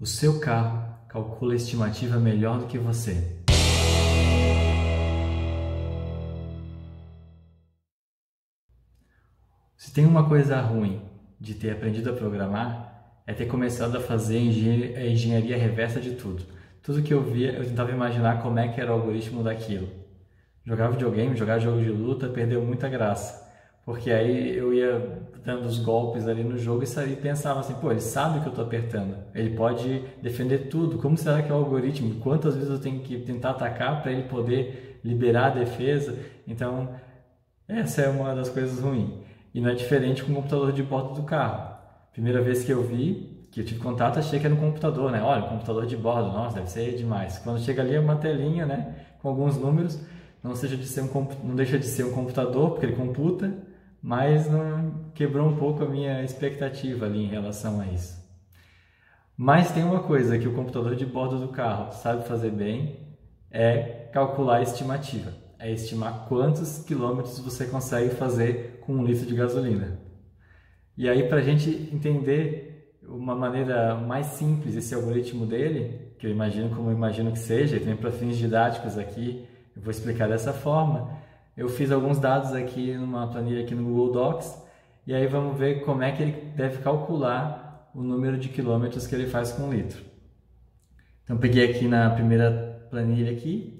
O seu carro calcula a estimativa melhor do que você. Se tem uma coisa ruim de ter aprendido a programar, é ter começado a fazer a engenharia reversa de tudo. Tudo que eu via, eu tentava imaginar como é que era o algoritmo daquilo. Jogar videogame, jogar jogo de luta, perdeu muita graça. Porque aí eu ia dando os golpes ali no jogo e pensava assim, pô, ele sabe o que eu estou apertando. Ele pode defender tudo. Como será que é o algoritmo? Quantas vezes eu tenho que tentar atacar para ele poder liberar a defesa? Então, essa é uma das coisas ruins. E não é diferente com o computador de bordo do carro. Primeira vez que eu vi, que eu tive contato, achei que era um computador, né? Olha, um computador de bordo, nossa, deve ser demais. Quando chega ali é uma telinha, né? Com alguns números, não deixa de ser um computador, porque ele computa, mas não quebrou um pouco a minha expectativa ali em relação a isso. Mas tem uma coisa que o computador de bordo do carro sabe fazer bem, é calcular a estimativa. É estimar quantos quilômetros você consegue fazer com 1 litro de gasolina. E aí, para a gente entender uma maneira mais simples esse algoritmo dele, que eu imagino como eu imagino que seja, e também para fins didáticos aqui, eu vou explicar dessa forma. Eu fiz alguns dados aqui numa planilha aqui no Google Docs, e aí vamos ver como é que ele deve calcular o número de quilômetros que ele faz com 1 litro. Então, peguei aqui na primeira planilha aqui,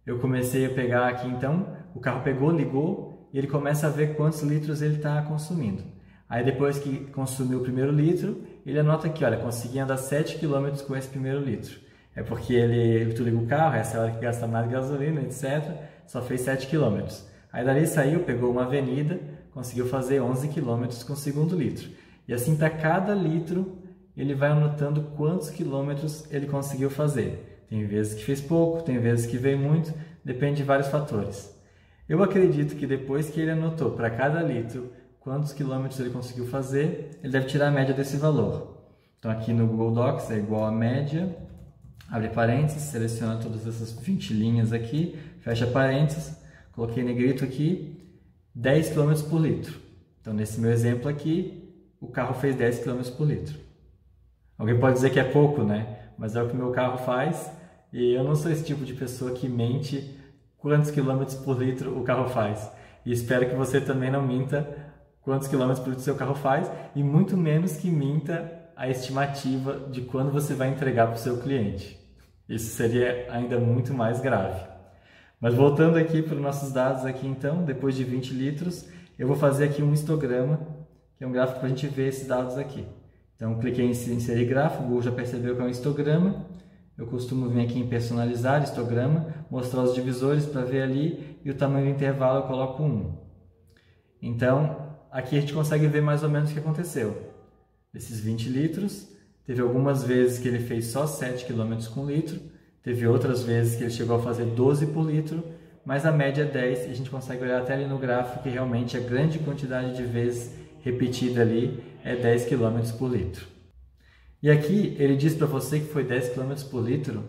eu comecei a pegar aqui então, o carro pegou, ligou, e ele começa a ver quantos litros ele está consumindo. Aí depois que consumiu o primeiro litro, ele anota aqui, olha, consegui andar 7 km com esse primeiro litro. É porque tu liga o carro, essa é a hora que gasta mais gasolina, etc. Só fez 7 km. Aí dali saiu, pegou uma avenida, conseguiu fazer 11 km com o segundo litro. E assim, para cada litro, ele vai anotando quantos quilômetros ele conseguiu fazer. Tem vezes que fez pouco, tem vezes que veio muito, depende de vários fatores. Eu acredito que depois que ele anotou para cada litro quantos quilômetros ele conseguiu fazer, ele deve tirar a média desse valor. Então aqui no Google Docs é igual a média, abre parênteses, seleciona todas essas 20 linhas aqui, fecha parênteses, coloquei negrito aqui, 10 km por litro. Então nesse meu exemplo aqui, o carro fez 10 km por litro. Alguém pode dizer que é pouco, né? Mas é o que o meu carro faz. E eu não sou esse tipo de pessoa que mente quantos quilômetros por litro o carro faz. E espero que você também não minta quantos quilômetros por litro o seu carro faz, e muito menos que minta a estimativa de quando você vai entregar para o seu cliente. Isso seria ainda muito mais grave. Mas voltando aqui para os nossos dados aqui então, depois de 20 litros, eu vou fazer aqui um histograma, que é um gráfico para a gente ver esses dados aqui. Então, cliquei em inserir gráfico, o Google já percebeu que é um histograma. Eu costumo vir aqui em personalizar, histograma, mostrar os divisores para ver ali, e o tamanho do intervalo eu coloco 1. Então, aqui a gente consegue ver mais ou menos o que aconteceu. Desses 20 litros, teve algumas vezes que ele fez só 7 km com litro, teve outras vezes que ele chegou a fazer 12 por litro, mas a média é 10, e a gente consegue olhar até ali no gráfico que realmente a grande quantidade de vezes repetida ali é 10 km por litro. E aqui ele diz para você que foi 10 km por litro,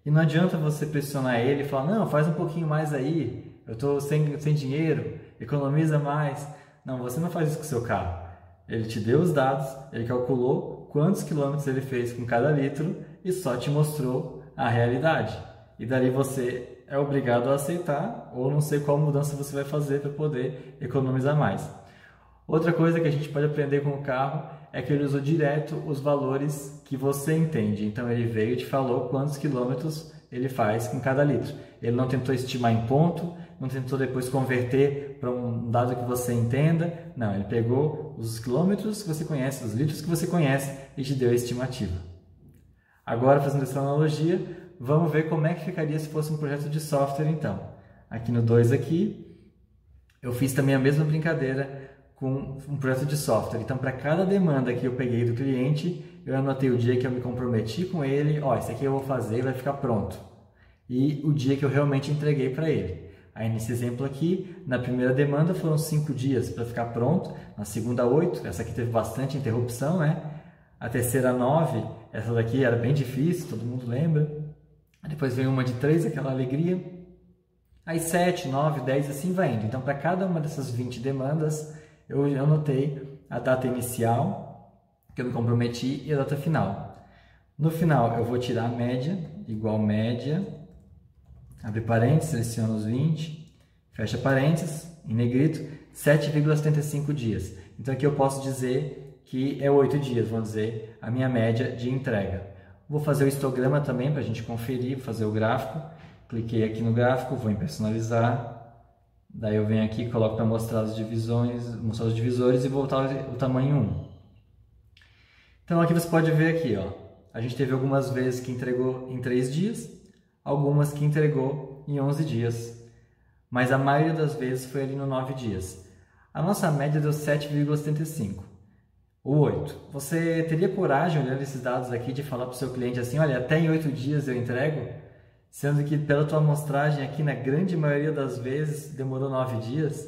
e não adianta você pressionar ele e falar, não, faz um pouquinho mais aí, eu estou sem dinheiro, economiza mais. Não, você não faz isso com o seu carro. Ele te deu os dados, ele calculou quantos quilômetros ele fez com cada litro e só te mostrou a realidade. E dali você é obrigado a aceitar, ou não sei qual mudança você vai fazer para poder economizar mais. Outra coisa que a gente pode aprender com o carro é que ele usou direto os valores que você entende. Então ele veio e te falou quantos quilômetros ele faz com cada litro. Ele não tentou estimar em ponto, não tentou depois converter para um dado que você entenda. Não, ele pegou os quilômetros que você conhece, os litros que você conhece e te deu a estimativa. Agora, fazendo essa analogia, vamos ver como é que ficaria se fosse um projeto de software então. Aqui no 2 aqui, eu fiz também a mesma brincadeira com um projeto de software. Então, para cada demanda que eu peguei do cliente, eu anotei o dia que eu me comprometi com ele, esse aqui eu vou fazer e vai ficar pronto. E o dia que eu realmente entreguei para ele. Aí, nesse exemplo aqui, na primeira demanda foram 5 dias para ficar pronto, na segunda 8, essa aqui teve bastante interrupção, né? A terceira 9, essa daqui era bem difícil, todo mundo lembra. Depois veio uma de 3, aquela alegria. Aí 7, 9, 10, assim vai indo. Então, para cada uma dessas 20 demandas, eu anotei a data inicial, que eu me comprometi, e a data final. No final eu vou tirar a média, igual média, abre parênteses, seleciono os 20, fecha parênteses, em negrito, 7,75 dias. Então aqui eu posso dizer que é 8 dias, vamos dizer, a minha média de entrega. Vou fazer o histograma também para a gente conferir, vou fazer o gráfico. Cliquei aqui no gráfico, vou em personalizar. Daí eu venho aqui, coloco para mostrar os divisores e voltar o tamanho 1. Então aqui você pode ver aqui, ó, a gente teve algumas vezes que entregou em 3 dias, algumas que entregou em 11 dias, mas a maioria das vezes foi ali no 9 dias. A nossa média deu 7,75. O 8. Você teria coragem, olhando esses dados aqui, de falar para o seu cliente assim, olha, até em 8 dias eu entrego? Sendo que pela tua amostragem aqui, na grande maioria das vezes, demorou 9 dias?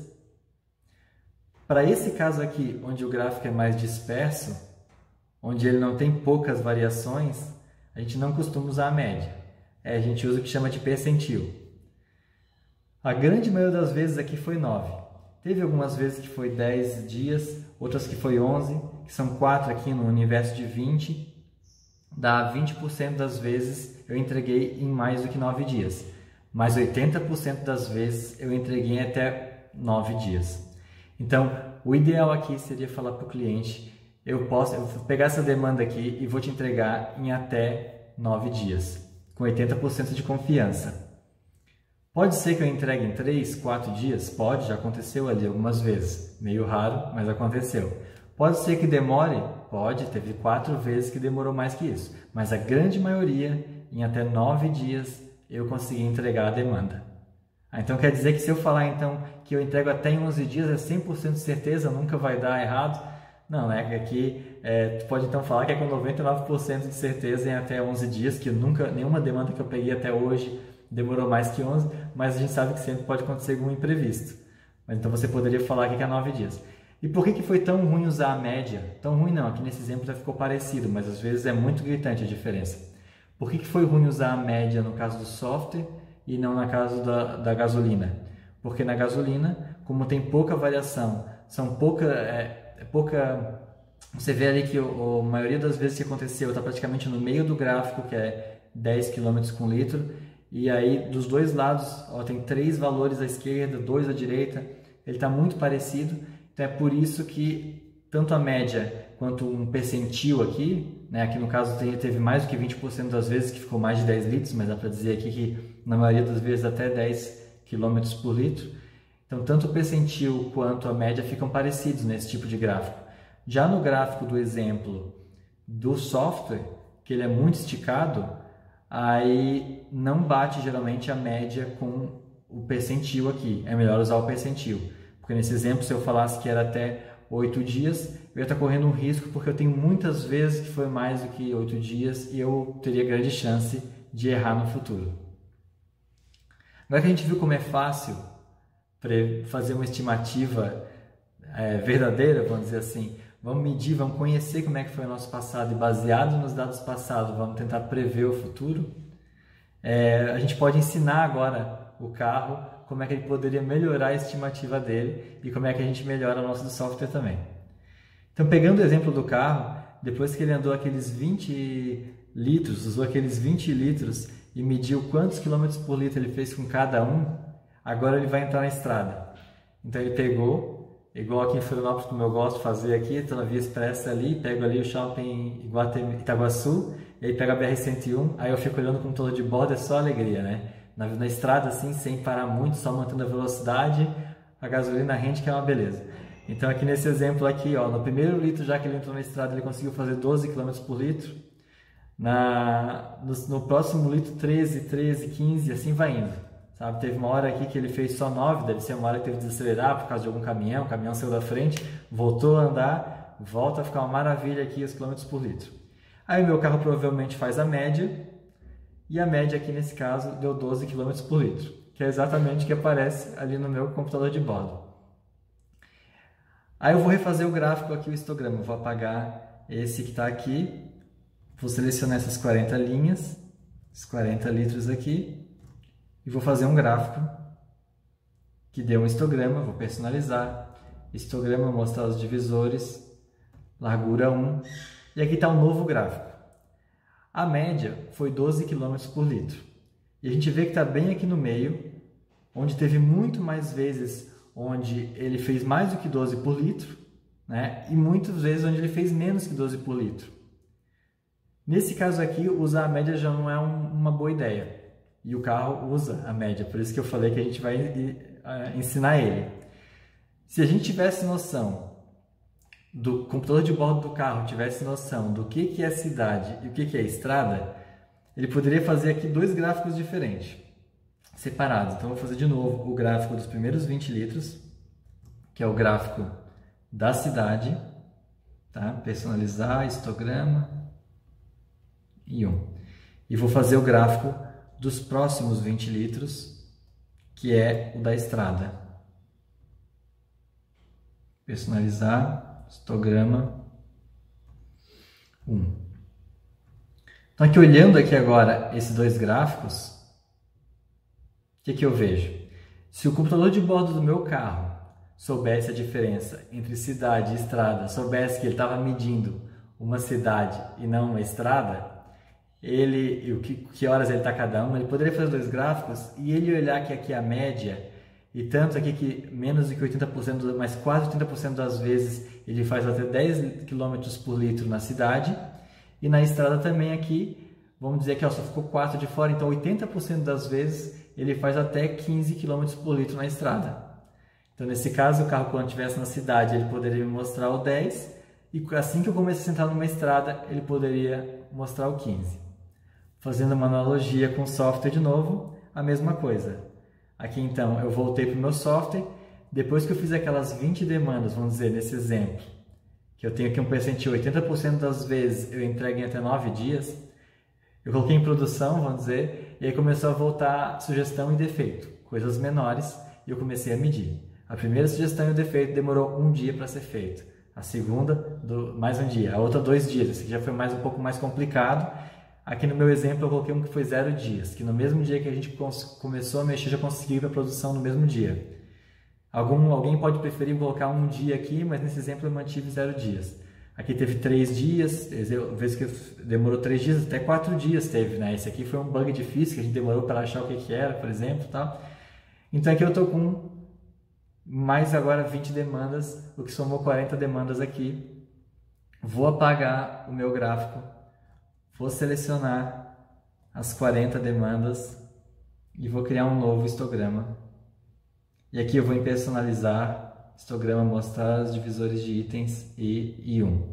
Para esse caso aqui, onde o gráfico é mais disperso, onde ele não tem poucas variações, a gente não costuma usar a média. A gente usa o que chama de percentil. A grande maioria das vezes aqui foi 9. Teve algumas vezes que foi 10 dias, outras que foi 11, que são 4 aqui no universo de 20. Dá 20% das vezes eu entreguei em mais do que 9 dias. Mas 80% das vezes eu entreguei em até 9 dias. Então, o ideal aqui seria falar para o cliente, eu vou pegar essa demanda aqui e vou te entregar em até 9 dias, com 80% de confiança. Pode ser que eu entregue em 3, 4 dias? Pode, já aconteceu ali algumas vezes. Meio raro, mas aconteceu. Pode ser que demore? Pode, teve 4 vezes que demorou mais que isso. Mas a grande maioria, em até 9 dias, eu consegui entregar a demanda. Então quer dizer que se eu falar então que eu entrego até em 11 dias, é 100% de certeza, nunca vai dar errado? Não, né? Aqui tu pode então falar que é com 99% de certeza em até 11 dias, que nenhuma demanda que eu peguei até hoje demorou mais que 11, mas a gente sabe que sempre pode acontecer algum imprevisto. Mas então você poderia falar aqui que é 9 dias. E por que foi tão ruim usar a média? Tão ruim não, aqui nesse exemplo já ficou parecido, mas às vezes é muito gritante a diferença. Por que foi ruim usar a média no caso do software e não no caso da gasolina? Porque na gasolina, como tem pouca variação, você vê ali que a maioria das vezes que aconteceu está praticamente no meio do gráfico, que é 10 km com litro, e aí dos dois lados tem 3 valores à esquerda, 2 à direita, ele está muito parecido. Então é por isso que tanto a média quanto um percentil aqui, né, aqui no caso teve mais do que 20% das vezes que ficou mais de 10 litros, mas dá para dizer aqui que na maioria das vezes até 10 km por litro. Então tanto o percentil quanto a média ficam parecidos nesse tipo de gráfico. Já no gráfico do exemplo do software, que ele é muito esticado, aí não bate geralmente a média com o percentil aqui. É melhor usar o percentil. Porque nesse exemplo, se eu falasse que era até 8 dias, eu ia estar correndo um risco, porque eu tenho muitas vezes que foi mais do que 8 dias e eu teria grande chance de errar no futuro. Agora que a gente viu como é fácil fazer uma estimativa verdadeira, vamos dizer assim, vamos medir, vamos conhecer como é que foi o nosso passado e baseado nos dados passados, vamos tentar prever o futuro. A gente pode ensinar agora o carro como é que ele poderia melhorar a estimativa dele e como é que a gente melhora o nosso software também. Então, pegando o exemplo do carro, depois que ele andou aqueles 20 litros, usou aqueles 20 litros e mediu quantos quilômetros por litro ele fez com cada um, agora ele vai entrar na estrada. Então ele pegou, igual aqui em Florianópolis, como eu gosto de fazer aqui, estou na Via Expressa ali, pego ali o shopping Itaguaçu, e aí pego a BR-101, aí eu fico olhando com o controle de bordo, é só alegria, né? Na estrada assim, sem parar muito, só mantendo a velocidade, a gasolina rende, que é uma beleza. Então aqui nesse exemplo aqui, no primeiro litro já que ele entrou na estrada, ele conseguiu fazer 12 km por litro. No próximo litro 13, 15, assim vai indo. Sabe? Teve uma hora aqui que ele fez só 9, deve ser uma hora que teve que desacelerar por causa de algum caminhão, o caminhão saiu da frente, voltou a andar, volta a ficar uma maravilha aqui os quilômetros por litro. Aí o meu carro provavelmente faz a média, e a média aqui nesse caso deu 12 km por litro, que é exatamente o que aparece ali no meu computador de bordo. Aí eu vou refazer o gráfico aqui, o histograma, eu vou apagar esse que está aqui, vou selecionar essas 40 linhas, esses 40 litros aqui, e vou fazer um gráfico que dê um histograma, vou personalizar, histograma, mostrar os divisores, largura 1, e aqui está um novo gráfico. A média foi 12 km por litro. E a gente vê que está bem aqui no meio, onde teve muito mais vezes onde ele fez mais do que 12 por litro, né? E muitas vezes onde ele fez menos que 12 por litro. Nesse caso aqui, usar a média já não é uma boa ideia. E o carro usa a média, por isso que eu falei que a gente vai ensinar ele. Se a gente tivesse noção do computador de bordo do carro, tivesse noção do que é cidade e o que é estrada, ele poderia fazer aqui dois gráficos diferentes, separados. Então, eu vou fazer de novo o gráfico dos primeiros 20 litros, que é o gráfico da cidade, tá? Personalizar, histograma e 1. E vou fazer o gráfico dos próximos 20 litros, que é o da estrada. Personalizar, histograma 1. Então, aqui olhando aqui agora esses dois gráficos, o que eu vejo? Se o computador de bordo do meu carro soubesse a diferença entre cidade e estrada, soubesse que ele estava medindo uma cidade e não uma estrada, que horas ele está cada uma, ele poderia fazer dois gráficos e ele olhar que aqui a média, e tanto aqui que menos do que 80%, mas quase 80% das vezes ele faz até 10 km por litro na cidade, e na estrada também aqui, vamos dizer que só ficou 4 de fora, então 80% das vezes ele faz até 15 km por litro na estrada. Então, nesse caso, o carro, quando estivesse na cidade, ele poderia me mostrar o 10, e assim que eu comecei a entrar numa estrada, ele poderia mostrar o 15. Fazendo uma analogia com o software de novo, a mesma coisa. Aqui, então, eu voltei para o meu software, depois que eu fiz aquelas 20 demandas, vamos dizer, nesse exemplo, que eu tenho aqui um percentil, 80% das vezes eu entrego em até 9 dias, eu coloquei em produção, vamos dizer, e aí começou a voltar sugestão e defeito, coisas menores, e eu comecei a medir. A primeira sugestão e o defeito demorou 1 dia para ser feito, a segunda, mais 1 dia, a outra 2 dias, esse aqui já foi um pouco mais complicado. Aqui no meu exemplo eu coloquei um que foi 0 dias, que no mesmo dia que a gente começou a mexer já conseguiu a produção no mesmo dia. Alguém pode preferir colocar 1 dia aqui, mas nesse exemplo eu mantive 0 dias. Aqui teve 3 dias, vezes que demorou 3 dias, até 4 dias teve, né? Esse aqui foi um bug difícil, que a gente demorou para achar o que era, por exemplo, tal. Então aqui eu estou com mais agora 20 demandas, o que somou 40 demandas aqui. Vou apagar o meu gráfico, vou selecionar as 40 demandas e vou criar um novo histograma. E aqui eu vou em personalizar, histograma, mostrar os divisores de itens e 1.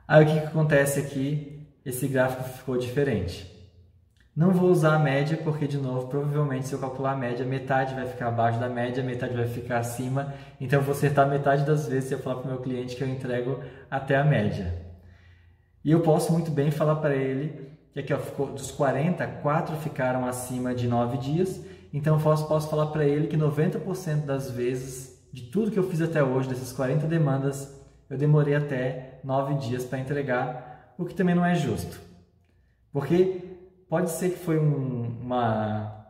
Aí o que acontece aqui? Esse gráfico ficou diferente. Não vou usar a média porque, de novo, provavelmente se eu calcular a média, metade vai ficar abaixo da média, metade vai ficar acima. Então eu vou acertar metade das vezes se eu falar para o meu cliente que eu entrego até a média. E eu posso muito bem falar para ele que aqui, ó, dos 40, 4 ficaram acima de 9 dias. Então eu posso falar para ele que 90% das vezes, de tudo que eu fiz até hoje, dessas 40 demandas, eu demorei até 9 dias para entregar, o que também não é justo. Porque pode ser que foi uma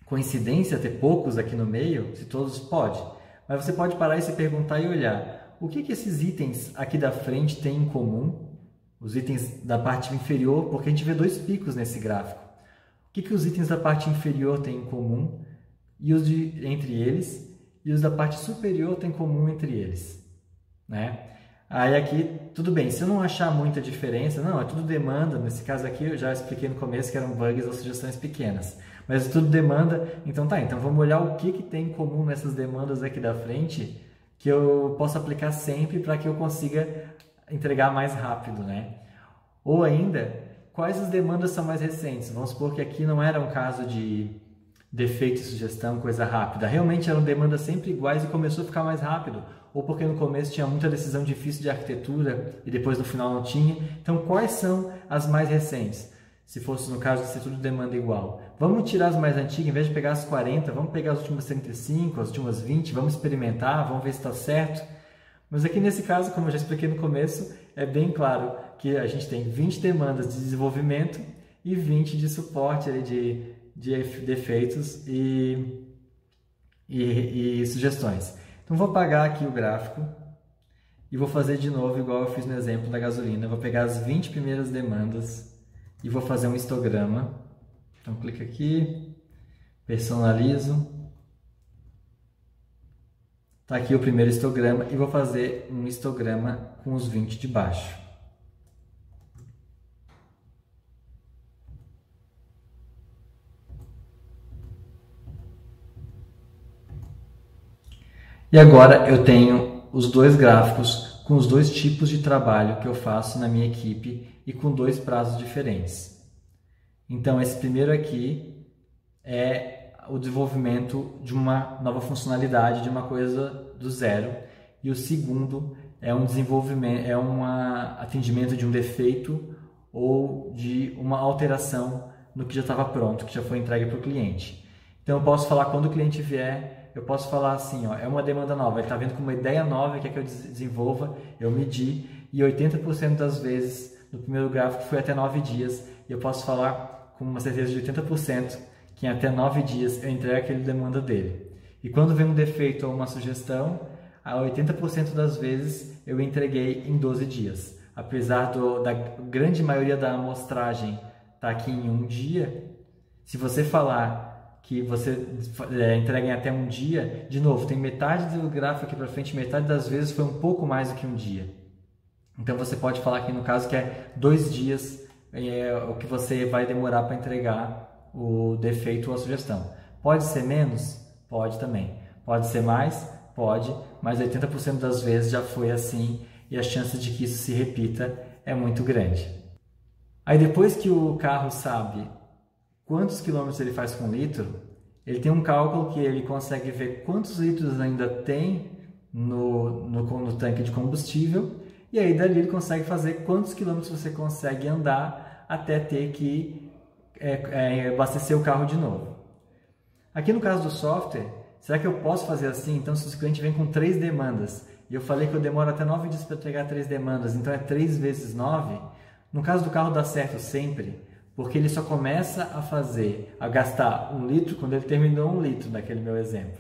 coincidência ter poucos aqui no meio, se todos pode. Mas você pode parar e se perguntar e olhar, o que esses itens aqui da frente têm em comum? Os itens da parte inferior, porque a gente vê 2 picos nesse gráfico. O que os itens da parte inferior têm em comum e os entre eles, e os da parte superior têm em comum entre eles, né? Aí aqui, tudo bem, se eu não achar muita diferença, não, é tudo demanda, nesse caso aqui eu já expliquei no começo que eram bugs ou sugestões pequenas, mas é tudo demanda, então tá, então vamos olhar o que tem em comum nessas demandas aqui da frente, que eu posso aplicar sempre para que eu consiga entregar mais rápido, né? Ou ainda, quais as demandas são mais recentes? Vamos supor que aqui não era um caso de defeito e sugestão, coisa rápida. Realmente eram demandas sempre iguais e começou a ficar mais rápido. Ou porque no começo tinha muita decisão difícil de arquitetura e depois no final não tinha. Então, quais são as mais recentes? Se fosse no caso de ser tudo demanda igual. Vamos tirar as mais antigas, em vez de pegar as 40, vamos pegar as últimas 35, as últimas 20, vamos experimentar, vamos ver se está certo. Mas aqui nesse caso, como eu já expliquei no começo, é bem claro que a gente tem 20 demandas de desenvolvimento e 20 de suporte de defeitos e sugestões. Então vou apagar aqui o gráfico e vou fazer de novo igual eu fiz no exemplo da gasolina. Eu vou pegar as 20 primeiras demandas e vou fazer um histograma. Então clica aqui, personalizo. Está aqui o primeiro histograma e vou fazer um histograma com os 20 de baixo. E agora eu tenho os dois gráficos com os dois tipos de trabalho que eu faço na minha equipe e com dois prazos diferentes. Então esse primeiro aqui é o desenvolvimento de uma nova funcionalidade, de uma coisa do zero, e o segundo é um desenvolvimento, é um atendimento de um defeito ou de uma alteração no que já estava pronto, que já foi entregue para o cliente. Então eu posso falar quando o cliente vier, eu posso falar assim, ó, é uma demanda nova, ele está vendo com uma ideia nova, quer que eu desenvolva, eu medi, e 80% das vezes no primeiro gráfico foi até 9 dias, e eu posso falar com uma certeza de 80% que em até 9 dias eu entrego aquele demanda dele. E quando vem um defeito ou uma sugestão, a 80% das vezes eu entreguei em 12 dias. Apesar da grande maioria da amostragem estar aqui em um dia, se você falar que você entrega em até um dia, de novo, tem metade do gráfico aqui para frente, metade das vezes foi um pouco mais do que um dia. Então você pode falar aqui no caso que é 2 dias o que você vai demorar para entregar o defeito ou a sugestão. Pode ser menos? Pode também. Pode ser mais? Pode, mas 80% das vezes já foi assim e a chance de que isso se repita é muito grande. Aí depois que o carro sabe quantos quilômetros ele faz com litro, ele tem um cálculo que ele consegue ver quantos litros ainda tem no tanque de combustível, e aí dali ele consegue fazer quantos quilômetros você consegue andar até ter que abastecer o carro de novo. Aqui no caso do software, será que eu posso fazer assim? Então, se o cliente vem com 3 demandas, e eu falei que eu demoro até 9 dias para entregar 3 demandas, então é 3 vezes 9, no caso do carro dá certo sempre, porque ele só começa a gastar 1 litro quando ele terminou 1 litro, naquele meu exemplo.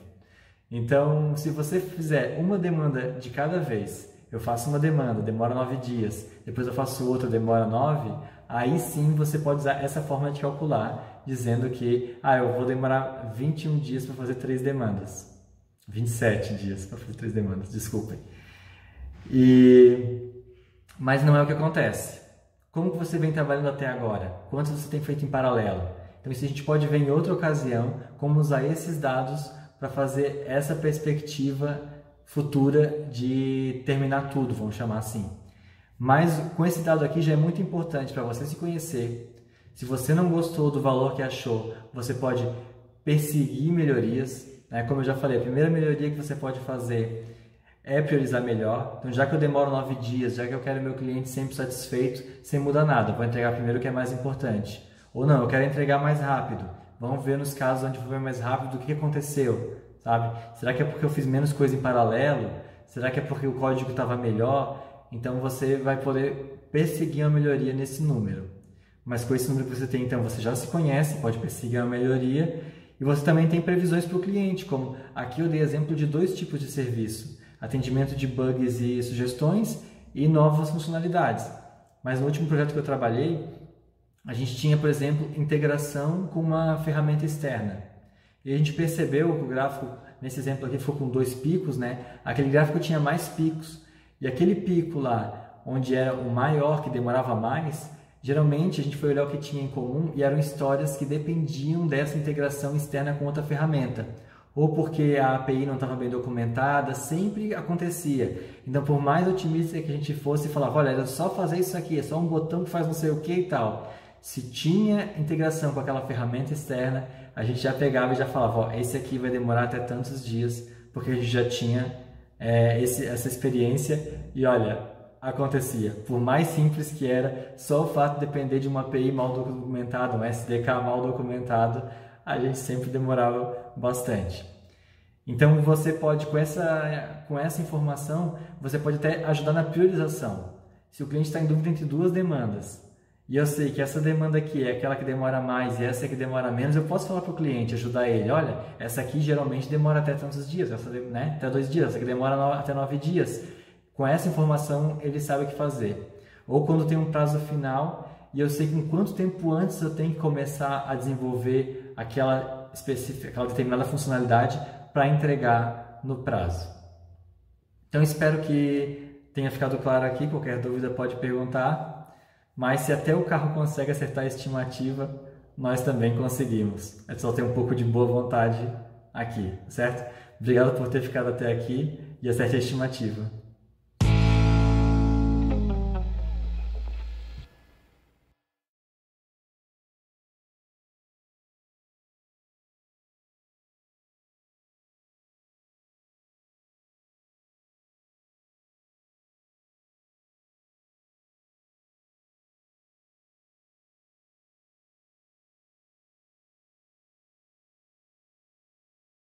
Então, se você fizer uma demanda de cada vez, eu faço uma demanda, demora 9 dias, depois eu faço outra, demora 9, aí sim você pode usar essa forma de calcular, dizendo que eu vou demorar 21 dias para fazer 3 demandas. 27 dias para fazer 3 demandas, desculpem. Mas não é o que acontece. Como que você vem trabalhando até agora? Quantos você tem feito em paralelo? Então isso a gente pode ver em outra ocasião, como usar esses dados para fazer essa perspectiva futura de terminar tudo, vamos chamar assim. Mas com esse dado aqui já é muito importante para você se conhecer. Se você não gostou do valor que achou, você pode perseguir melhorias. Como eu já falei, a primeira melhoria que você pode fazer é priorizar melhor. Então, já que eu demoro 9 dias, já que eu quero meu cliente sempre satisfeito, sem mudar nada, vou entregar primeiro o que é mais importante. Ou não, eu quero entregar mais rápido. Vamos ver nos casos onde foi mais rápido o que aconteceu, sabe? Será que é porque eu fiz menos coisa em paralelo? Será que é porque o código estava melhor? Então você vai poder perseguir uma melhoria nesse número. Mas com esse número que você tem, então você já se conhece, pode perseguir uma melhoria. E você também tem previsões para o cliente, como aqui eu dei exemplo de 2 tipos de serviço. Atendimento de bugs e sugestões e novas funcionalidades. Mas no último projeto que eu trabalhei, a gente tinha, por exemplo, integração com uma ferramenta externa. E a gente percebeu que o gráfico, nesse exemplo aqui, ficou com 2 picos, né? Aquele gráfico tinha mais picos. E aquele pico lá, onde era o maior, que demorava mais, geralmente a gente foi olhar o que tinha em comum e eram histórias que dependiam dessa integração externa com outra ferramenta. Ou porque a API não estava bem documentada, sempre acontecia. Então, por mais otimista que a gente fosse, falava, olha, era só fazer isso aqui, é só um botão que faz não sei o que e tal. Se tinha integração com aquela ferramenta externa, a gente já pegava e já falava, esse aqui vai demorar até tantos dias, porque a gente já tinha essa experiência e olha, acontecia. Por mais simples que era, só o fato de depender de uma API mal documentada, um SDK mal documentado, a gente sempre demorava bastante. Então você pode, com essa informação, você pode até ajudar na priorização. Se o cliente está em dúvida entre 2 demandas, e eu sei que essa demanda aqui é aquela que demora mais e essa que demora menos, eu posso falar para o cliente, ajudar ele, olha, essa aqui geralmente demora até tantos dias, essa, né, até 2 dias, essa aqui demora até 9 dias. Com essa informação, ele sabe o que fazer. Ou quando tem um prazo final, e eu sei com quanto tempo antes eu tenho que começar a desenvolver aquela determinada funcionalidade para entregar no prazo. Então espero que tenha ficado claro aqui. Qualquer dúvida pode perguntar, mas se até o carro consegue acertar a estimativa, nós também conseguimos. É só ter um pouco de boa vontade aqui, certo? Obrigado por ter ficado até aqui e acerte a estimativa.